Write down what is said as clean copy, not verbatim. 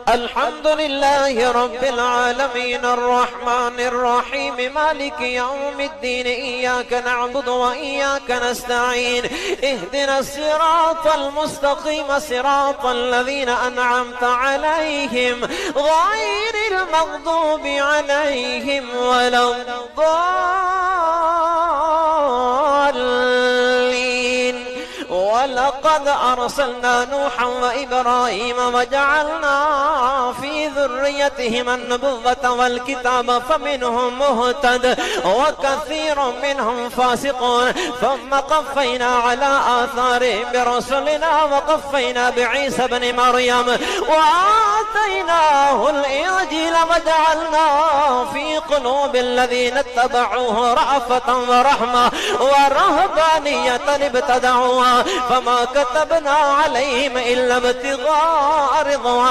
الحمد لله رب العالمين الرحمن الرحيم مالك يوم الدين إياك نعبد وإياك نستعين اهدنا الصراط المستقيم صراط الذين أنعمت عليهم غير المغضوب عليهم ولا الضالين. ولقد أرسلنا نوحا وإبراهيم وجعلنا في ذريتهما النبوة والكتاب فمنهم مهتد وكثير منهم فاسقون ثم قفينا على آثارهم برسلنا وقفينا بعيسى بن مريم وآتيناه الإنجيل وجعلنا في قلوب الذين اتبعوه رأفة ورحمة ورهبانية ابتدعوها فما كتبنا عليهم إلا ابتغاء رضوان